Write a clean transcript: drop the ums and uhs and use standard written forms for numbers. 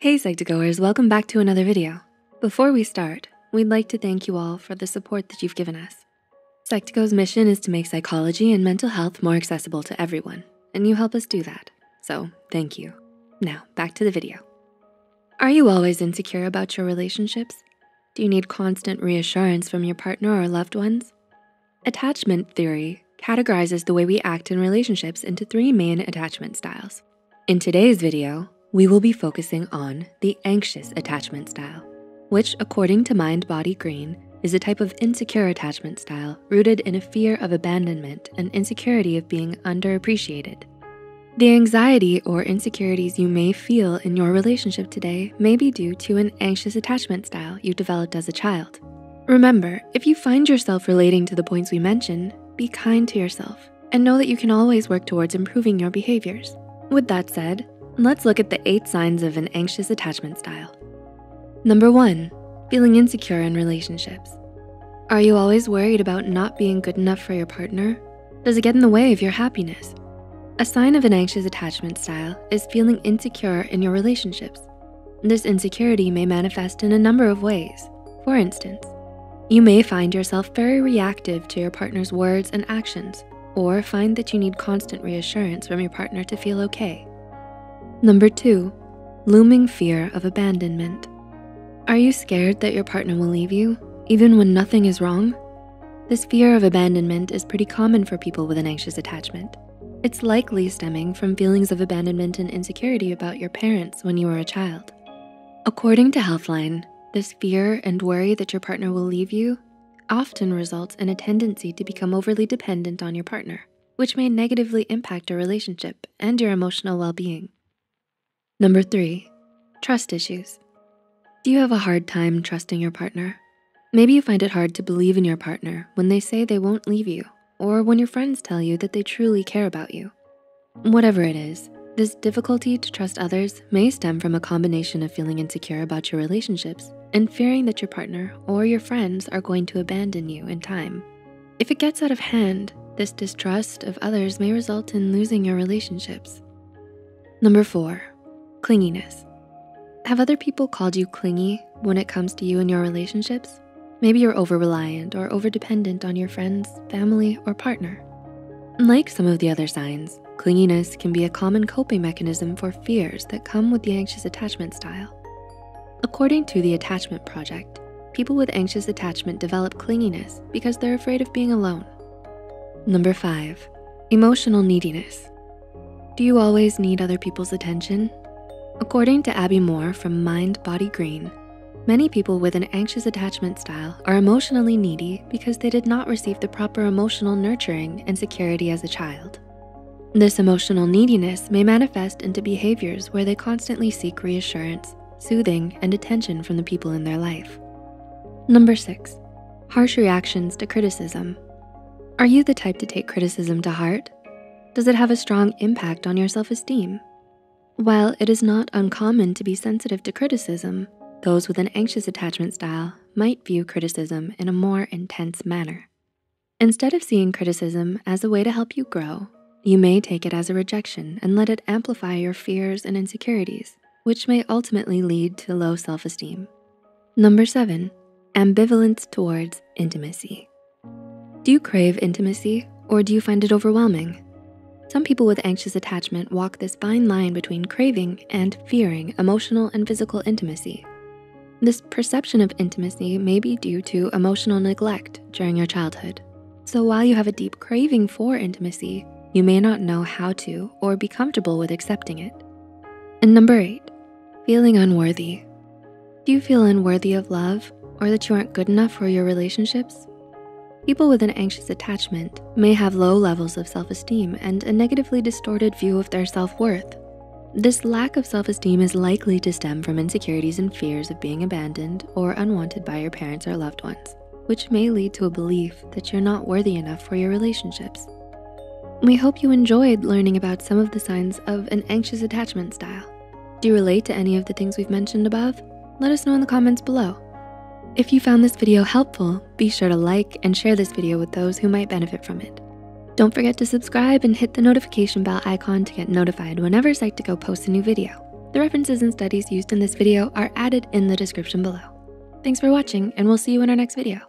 Hey Psych2Goers, welcome back to another video. Before we start, we'd like to thank you all for the support that you've given us. Psych2Go's mission is to make psychology and mental health more accessible to everyone, and you help us do that, so thank you. Now, back to the video. Are you always insecure about your relationships? Do you need constant reassurance from your partner or loved ones? Attachment theory categorizes the way we act in relationships into 3 main attachment styles. In today's video, we will be focusing on the anxious attachment style, which according to Mind Body Green, is a type of insecure attachment style rooted in a fear of abandonment and insecurity of being underappreciated. The anxiety or insecurities you may feel in your relationship today may be due to an anxious attachment style you developed as a child. Remember, if you find yourself relating to the points we mentioned, be kind to yourself and know that you can always work towards improving your behaviors. With that said, let's look at the 8 signs of an anxious attachment style. Number 1, feeling insecure in relationships. Are you always worried about not being good enough for your partner? Does it get in the way of your happiness? A sign of an anxious attachment style is feeling insecure in your relationships. This insecurity may manifest in a number of ways. For instance, you may find yourself very reactive to your partner's words and actions, or find that you need constant reassurance from your partner to feel okay. Number 2, looming fear of abandonment. Are you scared that your partner will leave you, even when nothing is wrong? This fear of abandonment is pretty common for people with an anxious attachment. It's likely stemming from feelings of abandonment and insecurity about your parents when you were a child. According to Healthline, this fear and worry that your partner will leave you often results in a tendency to become overly dependent on your partner, which may negatively impact your relationship and your emotional well-being. Number 3, trust issues. Do you have a hard time trusting your partner? Maybe you find it hard to believe in your partner when they say they won't leave you, or when your friends tell you that they truly care about you. Whatever it is, this difficulty to trust others may stem from a combination of feeling insecure about your relationships and fearing that your partner or your friends are going to abandon you in time. If it gets out of hand, this distrust of others may result in losing your relationships. Number 4, clinginess. Have other people called you clingy when it comes to you and your relationships? Maybe you're over-reliant or over-dependent on your friends, family, or partner. Like some of the other signs, clinginess can be a common coping mechanism for fears that come with the anxious attachment style. According to the Attachment Project, people with anxious attachment develop clinginess because they're afraid of being alone. Number 5, emotional neediness. Do you always need other people's attention? According to Abby Moore from Mind Body Green, many people with an anxious attachment style are emotionally needy because they did not receive the proper emotional nurturing and security as a child. This emotional neediness may manifest into behaviors where they constantly seek reassurance, soothing, and attention from the people in their life. Number 6, harsh reactions to criticism. Are you the type to take criticism to heart? Does it have a strong impact on your self-esteem? While it is not uncommon to be sensitive to criticism, those with an anxious attachment style might view criticism in a more intense manner. Instead of seeing criticism as a way to help you grow, you may take it as a rejection and let it amplify your fears and insecurities, which may ultimately lead to low self-esteem. Number 7, ambivalence towards intimacy. Do you crave intimacy or do you find it overwhelming? Some people with anxious attachment walk this fine line between craving and fearing emotional and physical intimacy. This perception of intimacy may be due to emotional neglect during your childhood. So while you have a deep craving for intimacy, you may not know how to or be comfortable with accepting it. And number 8, feeling unworthy. Do you feel unworthy of love or that you aren't good enough for your relationships? People with an anxious attachment may have low levels of self-esteem and a negatively distorted view of their self-worth. This lack of self-esteem is likely to stem from insecurities and fears of being abandoned or unwanted by your parents or loved ones, which may lead to a belief that you're not worthy enough for your relationships. We hope you enjoyed learning about some of the signs of an anxious attachment style. Do you relate to any of the things we've mentioned above? Let us know in the comments below. If you found this video helpful, be sure to like and share this video with those who might benefit from it. Don't forget to subscribe and hit the notification bell icon to get notified whenever Psych2Go posts a new video. The references and studies used in this video are added in the description below. Thanks for watching, and we'll see you in our next video.